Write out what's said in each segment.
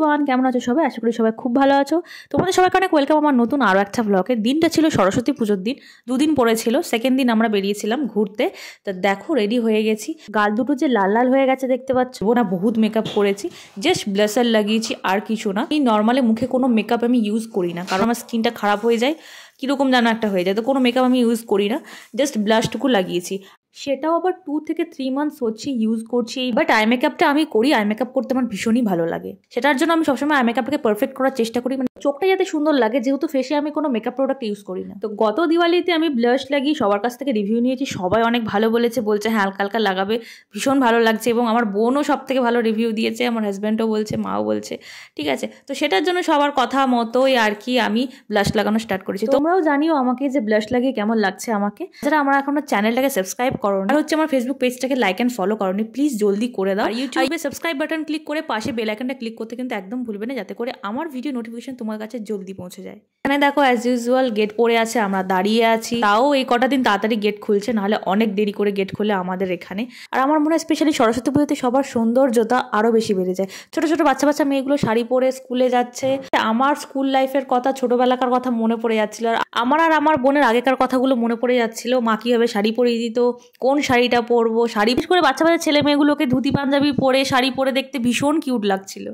Everyone, কেমন আছো সবাই? আশা করি সবাই খুব ভালো আছো। তোমাদের সবাইকে অনেক ওয়েলকাম আমার নতুন আরও একটা ব্লগে। দিনটা ছিল সরস্বতী পুজোর দিন, দুদিন পরে ছিল। সেকেন্ড দিন আমরা বেরিয়েছিলাম ঘুরতে। তা দেখো রেডি হয়ে গেছি, গাল দুটো যে লাল লাল হয়ে গেছে দেখতে পাচ্ছ। না বহুত মেকআপ করেছি, জাস্ট ব্লাশার লাগিয়েছি আর কিছু না। এই নর্মালি মুখে কোনো মেকআপ আমি ইউজ করি না, কারণ আমার স্কিনটা খারাপ হয়ে যায়, কীরকম যেন একটা হয়ে যায়, তো কোনো মেকআপ আমি ইউজ করি না, জাস্ট ব্লাশটুকু লাগিয়েছি। সেটাও আবার 2 থেকে 3 মান্থস হচ্ছে ইউজ করছি। বাট আই মেকআপটা আমি করি, আই মেকআপ করতে আমার ভীষণই ভালো লাগে। সেটার জন্য আমি সবসময় আই মেকআপটাকে পারফেক্ট করার চেষ্টা করি, মানে চোখটা যাতে সুন্দর লাগে, যেহেতু ফেসে আমি কোনো মেকআপ প্রোডাক্ট ইউজ করি না। তো গত দিওয়ালিতে আমি ব্লাশ লাগিয়ে সবার কাছ থেকে রিভিউ নিয়েছি, সবাই অনেক ভালো বলেছে, বলছে হ্যাঁ হালকা হালকা লাগাবে, ভীষণ ভালো লাগছে। এবং আমার বোনও সব থেকে ভালো রিভিউ দিয়েছে, আমার হাজব্যান্ডও বলছে, মাও বলছে, ঠিক আছে। তো সেটার জন্য সবার কথা মতোই আর কি আমি ব্লাশ লাগানো স্টার্ট করেছি। তোমরাও জানিও আমাকে যে ব্লাশ লাগিয়ে কেমন লাগছে আমাকে। যারা আমার এখনো চ্যানেলটাকে সাবস্ক্রাইব করো না, আর হচ্ছে আমার ফেসবুক পেজটাকে লাইক অ্যান্ড ফলো করোনি, প্লিজ জলদি করে দাও। আর ইউটিউবে সাবস্ক্রাইব বাটন ক্লিক করে পাশে বেল আইকনটা ক্লিক করতে কিন্তু একদম ভুলবে না, যাতে করে আমার ভিডিও নোটিফিকেশন তোমার কাছে জলদি পৌঁছে যায়। এখানে দেখো অ্যাজ ইউজুয়াল গেট পড়ে আছে, আমরা দাঁড়িয়ে আছি। তাও এই কটা দিন তাড়াতাড়ি গেট খুলছে, নাহলে অনেক দেরি করে গেট খুলে আমাদের এখানে। আর আমার মনে হয় স্পেশালি সরস্বতী পুজোতে সবার সৌন্দর্যতা আরও বেশি বেড়ে যায়। ছোটো ছোটো বাচ্চা বাচ্চা মেয়েগুলো শাড়ি পরে স্কুলে যাচ্ছে। আমার স্কুল লাইফের কথা, ছোটোবেলাকার কথা মনে পড়ে যাচ্ছিল। আর আমার বোনের আগেকার কথাগুলো মনে পড়ে যাচ্ছিল। মা কীভাবে শাড়ি পরিয়ে দিত, কোন শাড়িটা পরবো, শাড়ি বিশেষ করে বাচ্চা বাচ্চা ছেলে মেয়েগুলোকে ধুতি পাঞ্জাবি পরে শাড়ি পরে দেখতে ভীষণ কিউট লাগছিল।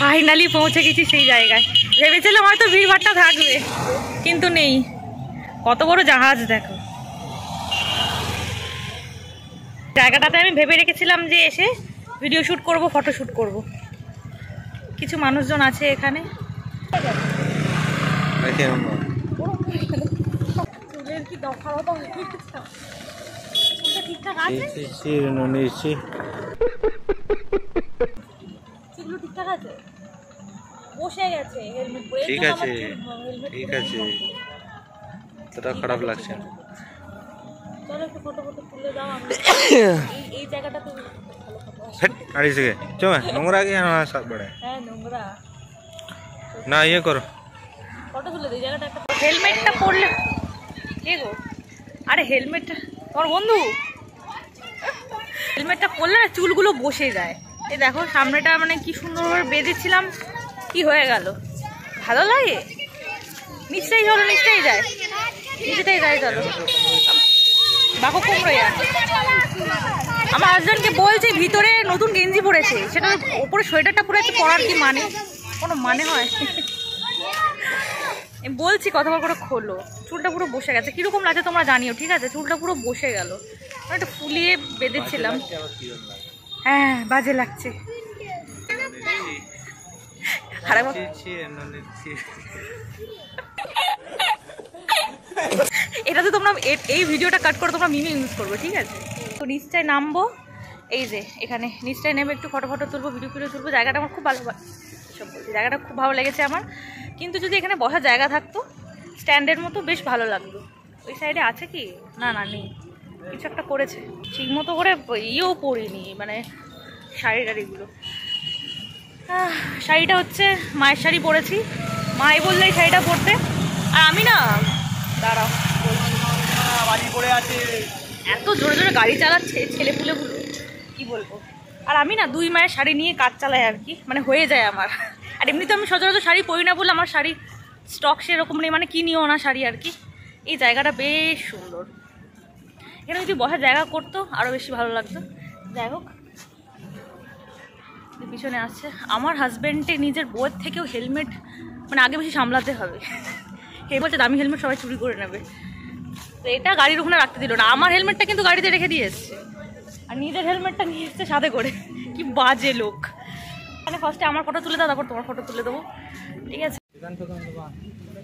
ফাইনালি পৌঁছে গেছি সেই জায়গায়। ভেবেছিলাম হয়তো ভিড়ভাড়টা থাকবে, কিন্তু নেই। কত বড় জাহাজ দেখো। জায়গাটাতে আমি ভেবে রেখেছিলাম যে এসে ভিডিও শ্যুট করব, ফটো শ্যুট করব। কিছু মানুষজন আছে এখানে। ঠিকঠাক আছে, ঠিকঠাক আছে, বসে গেছে হেলমেট পরে। ঠিক আছে ঠিক আছে, তোটা খারাপ লাগছে না। চলো একটু ফটো ফটো তুলে দাও। এই জায়গাটা তো আড়ি থেকে চল নোংরা কি না সব বড়। হ্যাঁ নোংরা না, ইয়ে করো, ফটো তুলে দিই। জায়গাটা একটা হেলমেটটা পরলে কে গো? আরে হেলমেটটা তোমার বন্ধু। হেলমেটটা পরলে না চুলগুলো বসে যায়। এই দেখো সামনেটা মানে কি সুন্দরভাবে বেঁধেছিলাম, কি হয়ে গেল? ভালো লাগে? নিশ্চয়ই চলো, নিশ্চয়ই যায়, নিচেটাই যায়। চলো বাকো কুমড়ো। আমার হাজব্যান্ডকে বলছে ভিতরে নতুন গেঞ্জি পরেছে, সেটা ওপরে সোয়েটারটা পরেছে, পরার কি মানে? কোনো মানে হয়? বলছি কতবার করে খোলো। চুলটা পুরো বসে গেছে, কিরকম লাগছে তোমরা জানিও, ঠিক আছে? চুলটা পুরো বসে গেল, একটু ফুলিয়ে বেঁধেছিলাম। হ্যাঁ বাজে লাগছে। এটা তো তোমরা এই ভিডিওটা কাট করে তোমরা মিমে ইউজ করবো, ঠিক আছে? তো নিচটায় নামবো, এই যে এখানে নিচটায় নেমে একটু ফটো ফটো তুলবো, ভিডিও তুলবো। জায়গাটা আমার খুব ভালো, সব বলছি জায়গাটা খুব ভালো লেগেছে আমার। কিন্তু যদি এখানে বসার জায়গা থাকতো স্ট্যান্ডের মতো, বেশ ভালো লাগতো। ওই সাইডে আছে কি? না না নেই, কিছু একটা করেছে। ঠিক মতো করে ইয়েও পরিনি, মানে শাড়ি টাড়িগুলো। শাড়িটা হচ্ছে মায়ের শাড়ি পরেছি, মাই বললে এই শাড়িটা পরতে। আর আমি না, দাঁড়াও বাড়ি পড়ে আছে, এত জোরে জোরে গাড়ি চালাচ্ছে ছেলেপুলেগুলো, কি বলবো। আর আমি না 2 মায়ের শাড়ি নিয়ে কাজ চালাই আর কি, মানে হয়ে যায় আমার। আর এমনিতে আমি সচরাচর শাড়ি পরি না বলে আমার শাড়ি স্টক সেরকম নেই, মানে কিনিও না শাড়ি আর কি। এই জায়গাটা বেশ সুন্দর, এখানে যদি বসার জায়গা করতো আরও বেশি ভালো লাগতো। যাই হোক, পিছনে আসছে আমার হাজব্যান্ডের নিজের বউয়ের থেকেও হেলমেট মানে আগে বেশি সামলাতে হবে। হে বলছে দামি হেলমেট সবাই চুরি করে নেবে, তো এটা গাড়ির ওখানে রাখতে দিল না। আমার হেলমেটটা কিন্তু গাড়িতে রেখে দিয়ে এসছে, আর নিজের হেলমেটটা নিয়ে এসছে সাথে করে। কি বাজে লোক। মানে ফার্স্টে আমার ফটো তুলে দাও, তারপর তোমার ফটো তুলে দেবো, ঠিক আছে?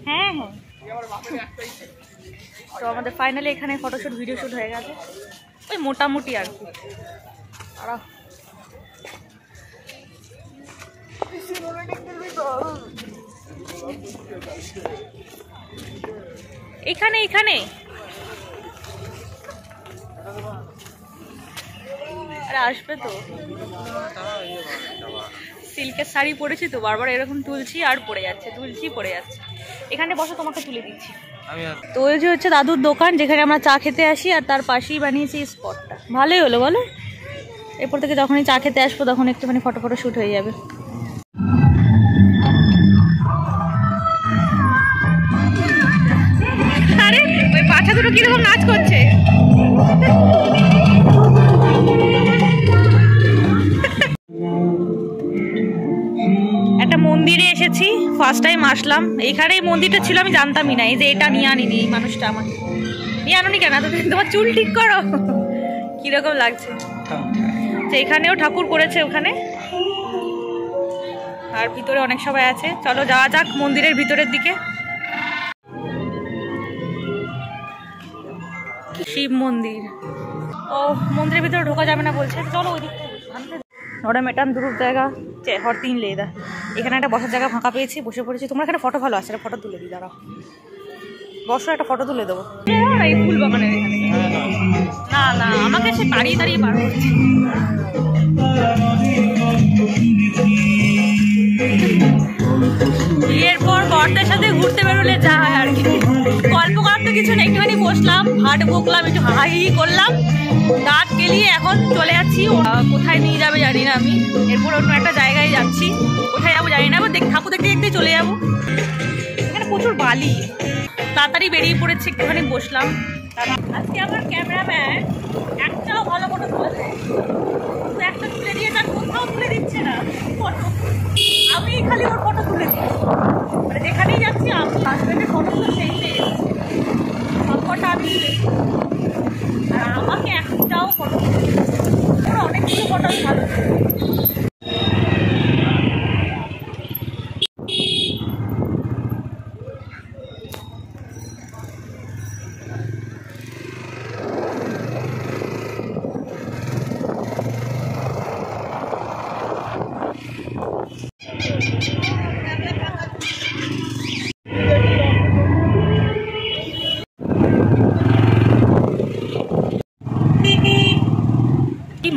হ্যাঁ হ্যাঁ। তো আমাদের ফাইনালি এখানে ফটোশ্যুট ভিডিও শ্যুট হয়ে গেছে, ওই মোটামুটি আর কি। এখানে এখানে আরে আসবে তো। সিল্কের শাড়ি পরেছি তো, বারবার এরকম তুলছি আর পড়ে যাচ্ছে, তুলছি পড়ে যাচ্ছে। এখানে বসো, তোমাকে তুলে দিচ্ছি। তো ওই যে হচ্ছে দাদুর দোকান, যেখানে আমরা চা খেতে আসি, আর তার পাশেই বানিয়েছি স্পটটা। ভালোই হলো বলো? এরপর থেকে যখনই চা খেতে আসবো তখন একটুখানি ফটো ফটো শ্যুট হয়ে যাবে। দুটো কিরকম নাচ করছে। একটা মন্দিরে এসেছি, ফার্স্ট টাইম আসলাম। এইখানে এই মন্দিরটা ছিল, আমি জানতামই না। এই যে এটা নিয়ে আনিনি এই মানুষটা, আমার নিয়ে আনুনি কেন? তোমার চুল ঠিক করো, কিরকম লাগছে। তো এখানেও ঠাকুর করেছে ওখানে, আর ভিতরে অনেক সবাই আছে। চলো যাওয়া যাক মন্দিরের ভিতরের দিকে। শিব মন্দির। ও মন্দিরের ভিতরে ঢোকা যাবে না বলছে, চলো ওই দিকে। ওরা মেটান দূর জায়গা হর 3 লেদা। এখানে একটা বসার জায়গা ফাঁকা পেয়েছি, বসে পড়েছি। তোমার এখানে ফটো ভালো আসে, ফটো তুলে দিই, দাঁড়াও বসো, একটা ফটো তুলে দেবো। এই ফুল বাগানের এখানে না না, আমাকে সে দাঁড়িয়ে দাঁড়িয়ে বার করছে। বিয়ের পর বরদের সাথে ঘুরতে বেরোলে যা হয় আর কি। গল্প করার তো কিছু নেই, একটুখানি বসলাম, হাট বকলাম, একটু হাই করলাম, দাঁত গেলিয়ে এখন চলে যাচ্ছি। কোথায় নিয়ে যাবে জানি না আমি। এরপর অন্য একটা জায়গায় যাচ্ছি, কোথায় যাবো জানি না। এবার ঠাকুর দেখতে দেখতে চলে যাবো। এখানে প্রচুর বালি, তাড়াতাড়ি বেরিয়ে পড়েছে, একটুখানি বসলাম। আজকে আমার ক্যামেরাম্যান একটাও ভালো ফটো তুলে দেয়, একটা তুলে দিয়ে যার কোথাও তুলে দিচ্ছে না ফটো। আমি খালি ওর ফটো তুলে দিই, মানে যেখানেই যাচ্ছি আমি হাজব্যান্ডের ফটো তো সেই সব ফটো আমি তুলে দিই, আর আমাকে একটাও ফটো তুলে দিই। ওরা অনেকগুলো ফটো আমি ভালো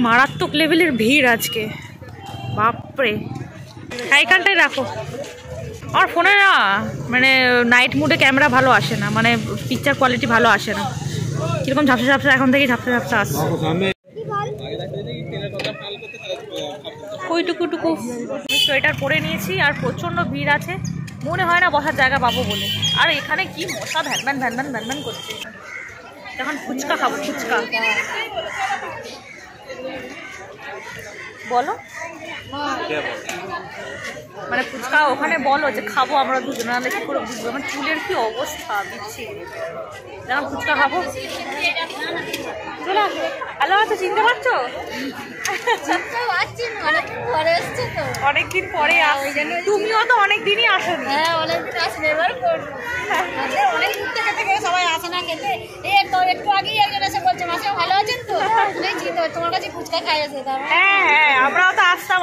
মারাত্মক লেভেলের ভিড় আজকে, বাপরে। এইখানটায় রাখো। আমার ফোনে না মানে নাইট মুডে ক্যামেরা ভালো আসে না, মানে পিকচার কোয়ালিটি ভালো আসে না, কিরকম ঝাপসা ঝাপসা, এখন থেকে ঝাপসা ঝাপসা আসছে। ওইটুকুটুকু সোয়েটার পরে নিয়েছি, আর প্রচণ্ড ভিড় আছে, মনে হয় না বসার জায়গা পাবো বলে। আর এখানে কি মশা ভ্যানম্যান ভ্যানম্যান ভ্যানম্যান করছে। এখন ফুচকা খাবো, ফুচকা বলো, মানে ফুচকা ওখানে বলো যে খাবো আমরা দুজনে, নাহলে কি করে বুঝবো আমার চুলের কি অবস্থা দিচ্ছি। যখন ফুচকা খাবো চলে আসো। হ্যালো, তো চিনতে পারছো? অনেকদিন পরে আসছে, তুমিও তো অনেকদিনই আসোনি। হ্যাঁ অনেকদিন আসেনি, এবার অনেক দূর থেকে থেকে সবাই আসে না খেতে। একটু আগেই একজন এসে বলছে মাসে ভালো আছেন তো, তোমার কাছে ফুচকা খাই আছে। হ্যাঁ হ্যাঁ, আমরাও তো আসতাম।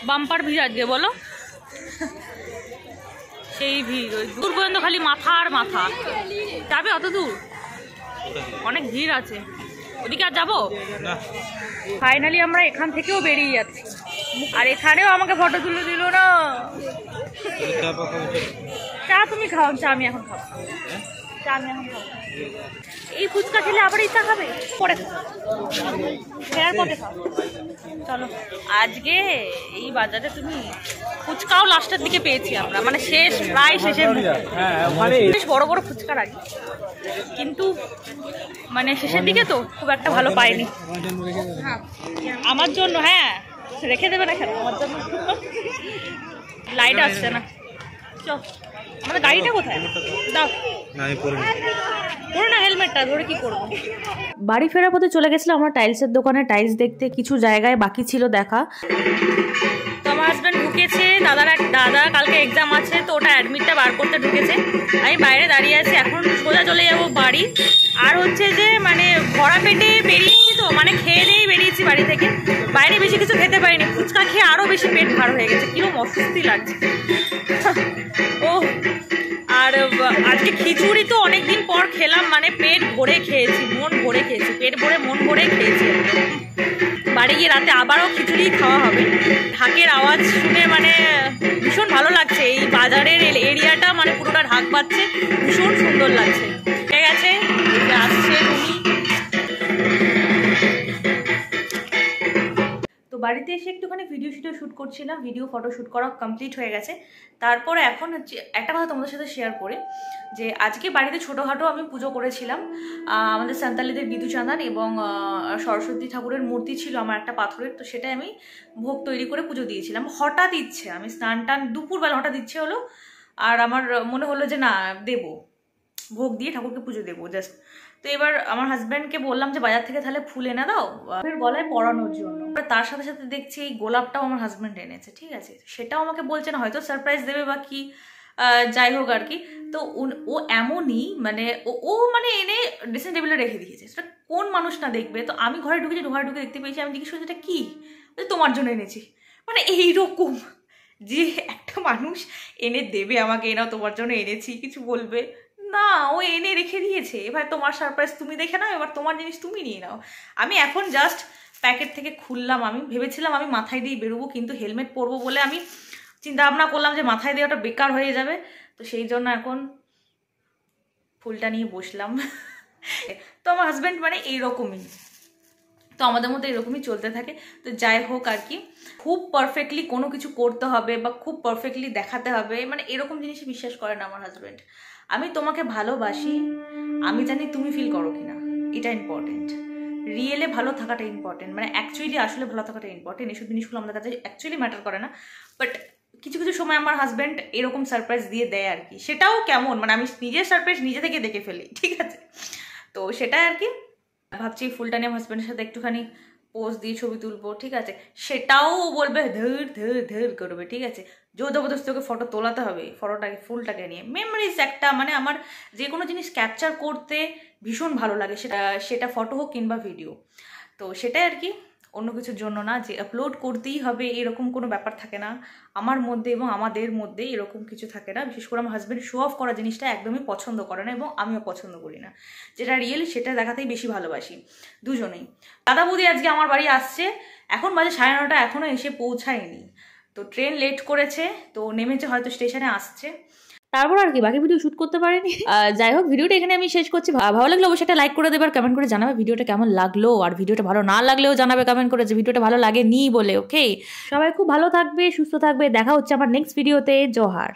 বাম্পার ভিড় আজকে, বলো সেই ভিড়, ওই দূর পর্যন্ত খালি মাথা আর মাথা। যাবে অত দূর? অনেক ভিড় আছে, ওদিকে আর যাবো? ফাইনালি আমরা এখান থেকেও বেরিয়ে যাচ্ছি, আর এখানেও আমাকে ফটো তুলে দিল না। চা তুমি খাও, চা আমি এখন খাবো, চা আমি এখন খাবো। এই ফুচকা খেলে আবার ইচ্ছা খাবে, পরে ফেরার পথে খাও। চলো, আজকে এই বাজারে তুমি ফুচকাও লাস্টের দিকে পেয়েছি আমরা, মানে শেষ, প্রায় শেষের বেশ বড় বড় ফুচকা রাখি, কিন্তু মানে শেষের দিকে তো খুব একটা ভালো পাইনি। আমার জন্য হ্যাঁ রেখে দেবে না কেন? আমার জন্য লাইট আসছে না। চল, আমাদের গাড়িটা কোথায়? দাও না, হেলমেটটা ধরে কি করবো। বাড়ি ফেরার পথে চলে গেছিলাম আমরা টাইলসের দোকানে টাইলস দেখতে, কিছু জায়গায় বাকি ছিল দেখা। তো আমার হাজব্যান্ড ঢুকেছে, দাদা কালকে এক্সাম আছে, তো ওটা অ্যাডমিটটা বার করতে ঢুকেছে। আমি বাইরে দাঁড়িয়ে আছি, এখন সোজা চলে যাবো বাড়ি। আর হচ্ছে যে মানে ভরা পেটে বেরিয়েছি, তো মানে খেয়ে দিয়েই বেরিয়েছি বাড়ি থেকে, বাইরে বেশি কিছু খেতে পারিনি। ফুচকা খেয়ে আরও বেশি পেট ভার হয়ে গেছে, কিরকম অস্বস্তি লাগছে। ও আর আজকে খিচুড়ি তো অনেকদিন পর খেলাম, মানে পেট ভরে খেয়েছি, মন ভরে খেয়েছি, পেট ভরে মন ভরে খেয়েছি। বাড়ি গিয়ে রাতে আবারও খিচুড়ি খাওয়া হবে। ঢাকের আওয়াজ শুনে মানে ভীষণ ভালো লাগছে, এই বাজারের এরিয়াটা মানে পুরোটা ঢাক বাজছে, ভীষণ সুন্দর লাগছে। ঠিক আছে, আসছে তুমি। তো বাড়িতে এসে একটুখানি ভিডিও শ্যুট করছিলাম, ভিডিও ফটো শ্যুট করা কমপ্লিট হয়ে গেছে। তারপরে এখন হচ্ছে একটা কথা তোমাদের সাথে শেয়ার করে, যে আজকে বাড়িতে ছোটোখাটো আমি পুজো করেছিলাম। আমাদের সান্তালিদের বিদুচাঁদান এবং সরস্বতী ঠাকুরের মূর্তি ছিল আমার একটা পাথরের, তো সেটাই আমি ভোগ তৈরি করে পুজো দিয়েছিলাম। হঠাৎ ইচ্ছে, আমি স্নান টান দুপুরবেলা হঠাৎ ইচ্ছে হলো, আর আমার মনে হলো যে না দেবো, ভোগ দিয়ে ঠাকুরকে পুজো দেবো জাস্ট। তো এবার আমার হাজব্যান্ডকে বললাম যে বাজার থেকে তাহলে ফুল এনে দাও গলায় পরানোর জন্য। তার সাথে সাথে দেখছি এই গোলাপটাও আমার হাজব্যান্ড এনেছে, ঠিক আছে, সেটাও আমাকে বলছে না হয়তো সারপ্রাইজ দেবে বা কি, যাই হোক আর কি। তো ও এমনই মানে ও মানে এনে ড্রেসিং টেবিলে রেখে দিয়েছে, সেটা কোন মানুষ না দেখবে। তো আমি ঘরে ঢুকেছি, ঘরে ঢুকে দেখতে পেয়েছি, আমি জিজ্ঞেস করছি এটা কি, তোমার জন্য এনেছি। মানে এইরকম যে একটা মানুষ এনে দেবে আমাকে, এনাও তোমার জন্য এনেছি, কিছু বলবে না, ও এনে রেখে দিয়েছে। এবার তোমার সারপ্রাইজ তুমি দেখে নাও, এবার তোমার জিনিস তুমি নিয়ে নাও। আমি এখন জাস্ট প্যাকেট থেকে খুললাম, আমি ভেবেছিলাম আমি মাথায় দিয়ে বেরোবো, কিন্তু হেলমেট পরবো বলে আমি চিন্তা ভাবনা করলাম যে মাথায় দিয়ে ওটা বেকার হয়ে যাবে, তো সেই জন্য এখন ফুলটা নিয়ে বসলাম। তো আমার হাজব্যান্ড মানে এইরকমই, তো আমাদের মধ্যে এরকমই চলতে থাকে। তো যাই হোক আর কি, খুব পারফেক্টলি কোনো কিছু করতে হবে বা খুব পারফেক্টলি দেখাতে হবে মানে এরকম জিনিসই বিশ্বাস করে না আমার হাজব্যান্ড। আমি তোমাকে ভালোবাসি, আমি জানি তুমি ফিল করো কিনা, এটা ইম্পর্টেন্ট। রিয়েলে ভালো থাকাটা ইম্পর্টেন্ট, মানে অ্যাকচুয়ালি আসলে ভালো থাকাটা ইম্পর্টেন্ট। এসব জিনিসগুলো আমাদের কাছে অ্যাকচুয়ালি ম্যাটার করে না, বাট কিছু কিছু সময় আমার হাজব্যান্ড এরকম সারপ্রাইজ দিয়ে দেয় আর কি। সেটাও কেমন, মানে আমি নিজের সারপ্রাইজ নিজে থেকে দেখে ফেলি, ঠিক আছে। তো সেটাই আর কি, ভাবছি ফুলটা নিয়ে হাজব্যান্ডের সাথে একটুখানি পোজ দিয়ে ছবি তুলবো, ঠিক আছে। সেটাও বলবে ধর ধর ধর করবে, ঠিক আছে। জোর জবরদস্তি ওকে ফটো তোলাতে হবে, ফটোটাকে ফুলটাকে নিয়ে। মেমোরিজ একটা, মানে আমার যে কোনো জিনিস ক্যাপচার করতে ভীষণ ভালো লাগে, সেটা ফটো হোক কিংবা ভিডিও। তো সেটাই আর কি, অন্য কিছুর জন্য না যে আপলোড করতেই হবে এরকম কোনো ব্যাপার থাকে না আমার মধ্যে, এবং আমাদের মধ্যে এরকম কিছু থাকে না। বিশেষ করে আমার হাজব্যান্ড শো অফ করা জিনিসটা একদমই পছন্দ করে না, এবং আমিও পছন্দ করি না। যেটা রিয়েল সেটা দেখাতেই বেশি ভালোবাসি দুজনেই। দাদা বৌদি আজকে আমার বাড়ি আসছে, এখন বাজে 9:30, এখনও এসে পৌঁছায়নি। তো ট্রেন লেট করেছে, তো নেমেছে, হয়তো স্টেশনে আসছে। তারপর আর কি বাকি ভিডিও শ্যুট করতে পারিনি। যাই হোক, ভিডিওটা এখানে আমি শেষ করছি। ভালো লাগলে অবশ্যই একটা লাইক করে দেবে আর কমেন্ট করে জানাবে ভিডিওটা কেমন লাগলো, আর ভিডিওটা ভালো না লাগলেও জানাবে কমেন্ট করে যে ভিডিওটা ভালো লাগেনি বলে। ওকে, সবাই খুব ভালো থাকবে, সুস্থ থাকবে, দেখা হচ্ছে আমার নেক্সট ভিডিওতে। জোহার।